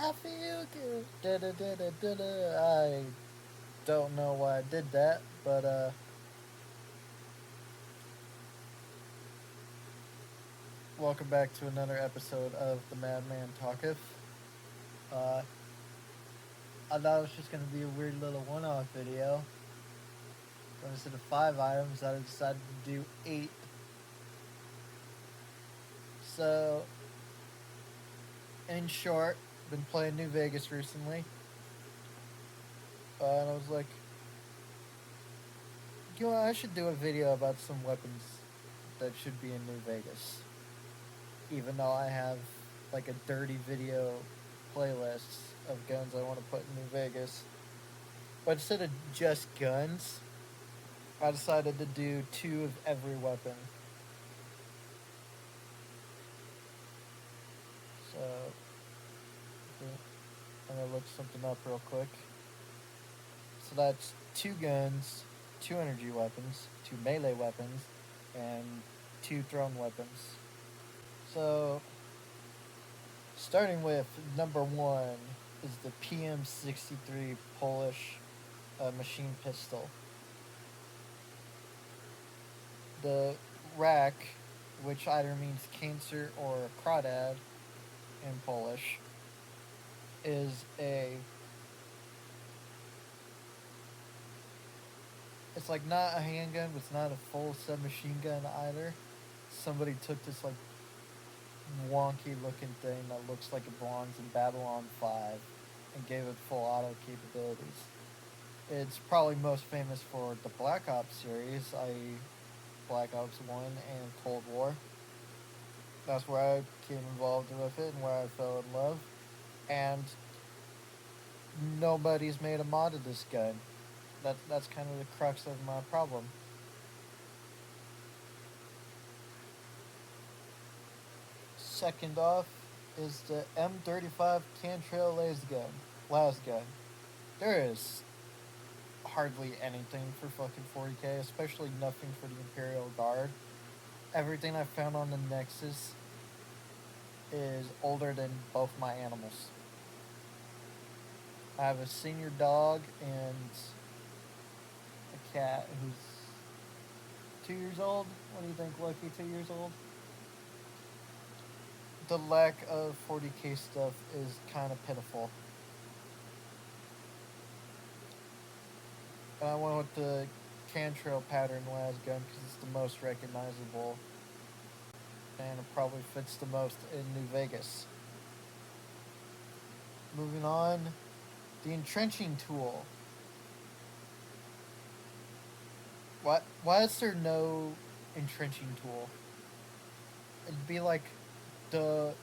I feel good. Da da da da da da. I don't know why I did that, but welcome back to another episode of the Madman Talketh. Uh, I thought it was just gonna be a weird little one-off video, but instead of 5 items, I decided to do 8. So, in short, been playing New Vegas recently, and I was like, I should do a video about some weapons that should be in New Vegas. Even though I have like a dirty video playlist of guns I want to put in New Vegas. But instead of just guns, I decided to do 2 of every weapon. So I'm gonna look something up real quick. So that's 2 guns, 2 energy weapons, 2 melee weapons, and 2 thrown weapons. So starting with number 1 is the PM63 Polish machine pistol. The rack, which either means cancer or crawdad in Polish, is a. It's like not a handgun, but it's not a full submachine gun either. Somebody took this like wonky looking thing that looks like it belongs in Babylon 5 and gave it full auto capabilities. It's probably most famous for the Black Ops series, i.e., Black Ops 1 and Cold War. That's where I became involved with it and where I fell in love. And nobody's made a mod of this gun. That's kind of the crux of my problem. Second off is the M35 Cantrail las gun. There is hardly anything for fucking 40k, especially nothing for the Imperial Guard. Everything I found on the Nexus is older than both my animals. I have a senior dog and a cat who's 2 years old. What do you think, Lucky? 2 years old? The lack of 40k stuff is kind of pitiful. And I went with the Cantrail pattern las gun because it's the most recognizable and it probably fits the most in New Vegas. Moving on, the entrenching tool. Why is there no entrenching tool? It'd be like the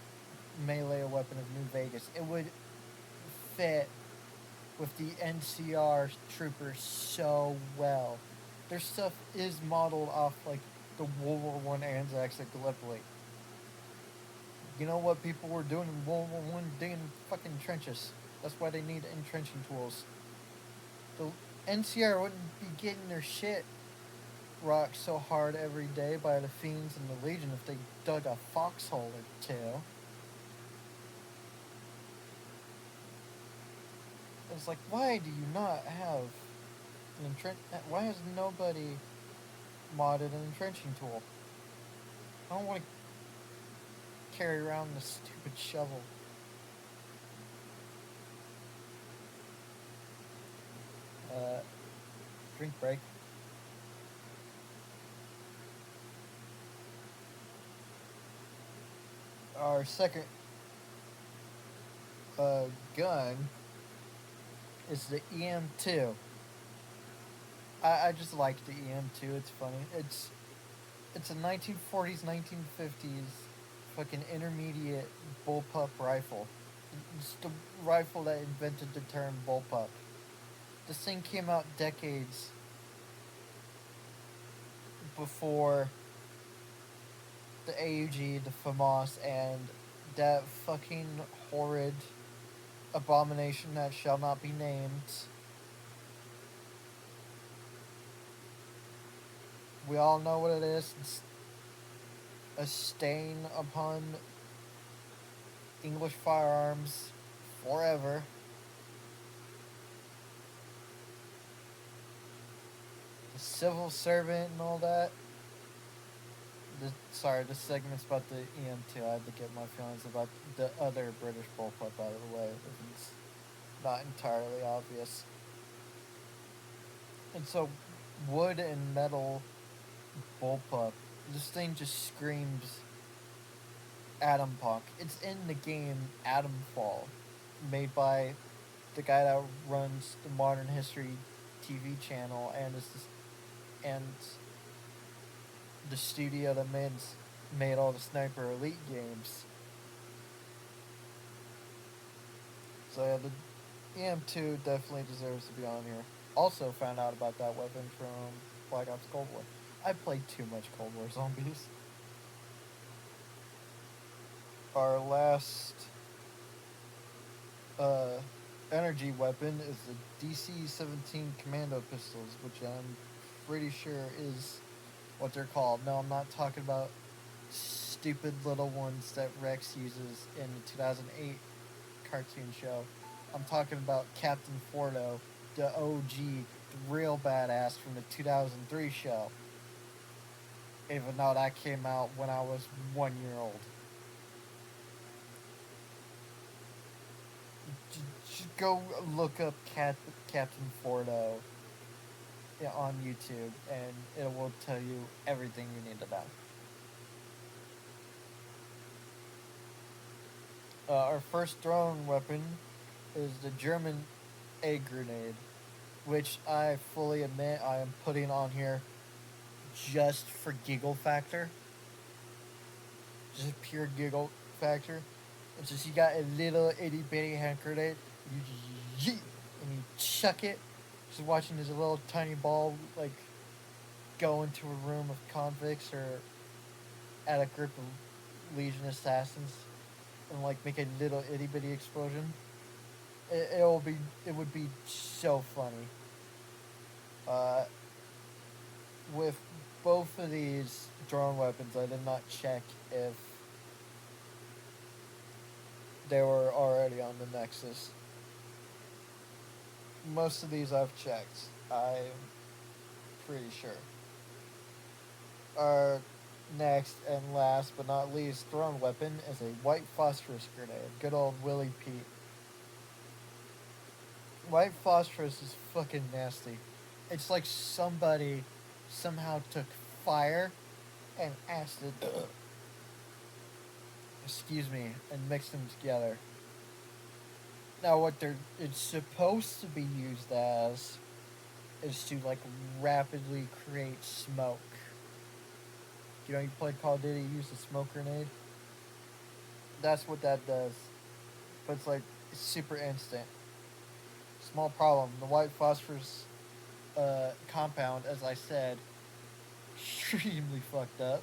melee weapon of New Vegas. It would fit with the NCR troopers so well. Their stuff is modeled off like the World War One Anzacs at Gallipoli. You know what people were doing in World War One? Digging fucking trenches. That's why they need entrenching tools. The NCR wouldn't be getting their shit rocked so hard every day by the Fiends and the Legion if they dug a foxhole or two. It's like, why do you not have an entrench? Why has nobody modded an entrenching tool? I don't want to carry around this stupid shovel. Drink break. Our second gun is the EM2. I just like the EM2. It's funny. It's a 1940s, 1950s fucking intermediate bullpup rifle. It's the rifle that invented the term bullpup. This thing came out decades before the AUG, the FAMAS, and that fucking horrid abomination that shall not be named. We all know what it is. It's a stain upon English firearms forever. The civil servant and all that. Sorry, this segment's about the EM2. I had to get my feelings about the other British bullpup out of the way, if it's not entirely obvious. And so, wood and metal bullpup, this thing just screams Atom Punk. It's in the game Atomfall, made by the guy that runs the Modern History TV channel and the studio that made all the Sniper Elite games. So yeah, the EM2 definitely deserves to be on here. Also found out about that weapon from Black Ops Cold War. I played too much Cold War Zombies. Our last uh, energy weapon is the DC-17 Commando pistols, which I'm pretty sure is what they're called. No, I'm not talking about stupid little ones that Rex uses in the 2008 cartoon show. I'm talking about Captain Fordo, the OG, the real badass from the 2003 show. Even though that came out when I was 1 year old. Just go look up Captain Fordo on YouTube, and it will tell you everything you need to know. Our first drone weapon is the German A grenade, which I fully admit I am putting on here just for giggle factor. Just pure giggle factor. It's just you got a little itty bitty hand grenade, you just yeet, and you chuck it. Just watching this little tiny ball like go into a room of convicts or at a group of Legion assassins and like make a little itty bitty explosion. It would be so funny. Uh, with both of these drone weapons, I did not check if they were already on the Nexus. Most of these I've checked. I'm pretty sure. Our next and last but not least drone weapon is a white phosphorus grenade. Good old Willie Pete. White phosphorus is fucking nasty. It's like somebody somehow took fire and acid, excuse me, and mixed them together. Now, it's supposed to be used as is to like rapidly create smoke. You know, you played Call of Duty, you use a smoke grenade. That's what that does. But it's super instant. Small problem. The white phosphorus compound, as I said, extremely fucked up.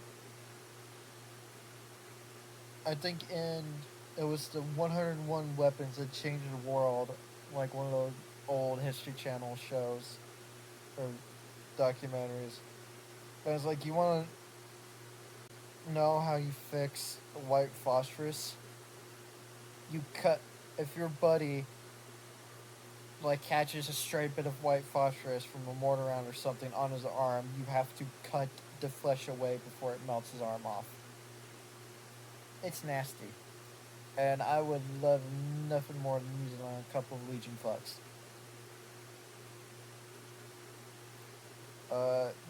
I think it was the 101 weapons that changed the world, like one of those old History Channel shows or documentaries. And it's like, you want to know how you fix white phosphorus? If your buddy like catches a stray bit of white phosphorus from a mortar round or something on his arm, you have to cut the flesh away before it melts his arm off. It's nasty. And I would love nothing more than use it on a couple of Legion fucks.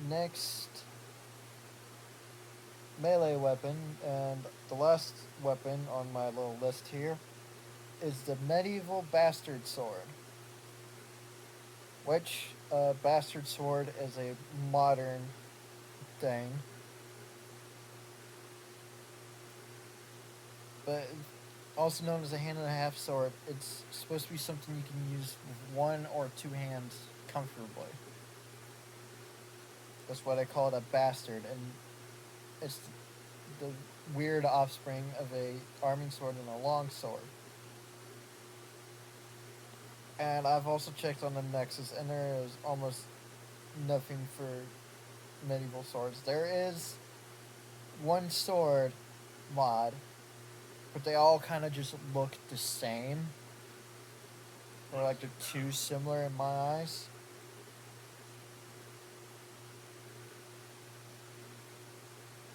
Next melee weapon, and the last weapon on my little list here, is the medieval bastard sword. Which bastard sword is a modern thing. But also known as a hand and a half sword, it's supposed to be something you can use with one or two hands comfortably. That's why they call it a bastard, and it's the weird offspring of a arming sword and a long sword. And I've also checked on the Nexus, and there is almost nothing for medieval swords. There is one sword mod, but they all kind of just look the same. or like they're too similar in my eyes.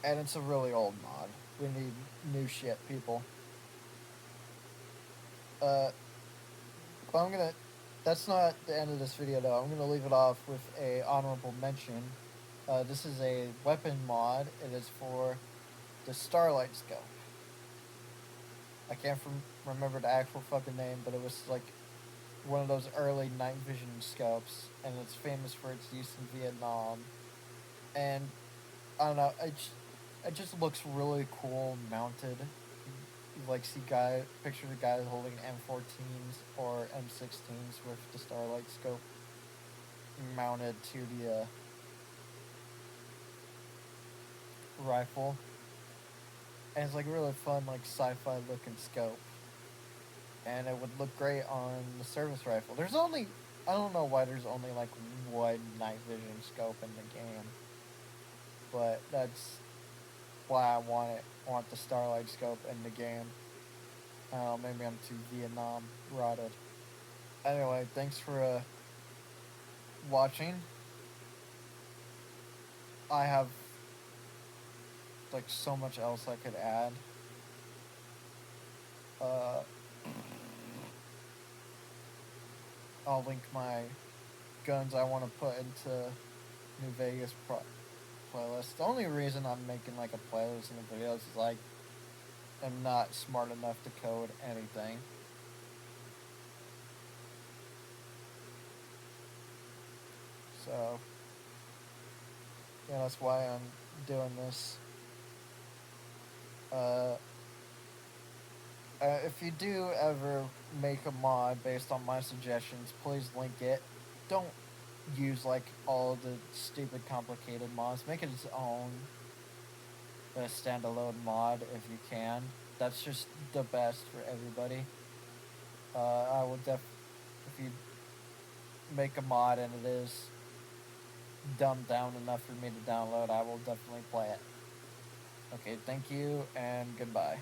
And it's a really old mod. We need new shit, people. Uh, but I'm gonna. That's not the end of this video, though. I'm gonna leave it off with a honorable mention. This is a weapon mod. It is for the Starlight Scope. I can't remember the actual fucking name, but it was like one of those early night vision scopes, and it's famous for its use in Vietnam. And I don't know, it just looks really cool mounted. You like see picture the guy holding M14s or M16s with the Starlight Scope mounted to the rifle, and it's like a really fun like sci-fi looking scope, and it would look great on the service rifle. I don't know why there's only like one night vision scope in the game, but that's why I want the Starlight Scope in the game. I don't know, maybe I'm too Vietnam rotted. Anyway, thanks for watching. I have like so much else I could add. Uh, I'll link my guns I want to put into New Vegas playlist. The only reason I'm making like a playlist in the videos is like I'm not smart enough to code anything. So yeah, that's why I'm doing this. If you do ever make a mod based on my suggestions, please link it. Don't use like all the stupid complicated mods. Make it its own standalone mod if you can. That's just the best for everybody. I will if you make a mod and it is dumbed down enough for me to download, I will definitely play it. Okay, thank you and goodbye.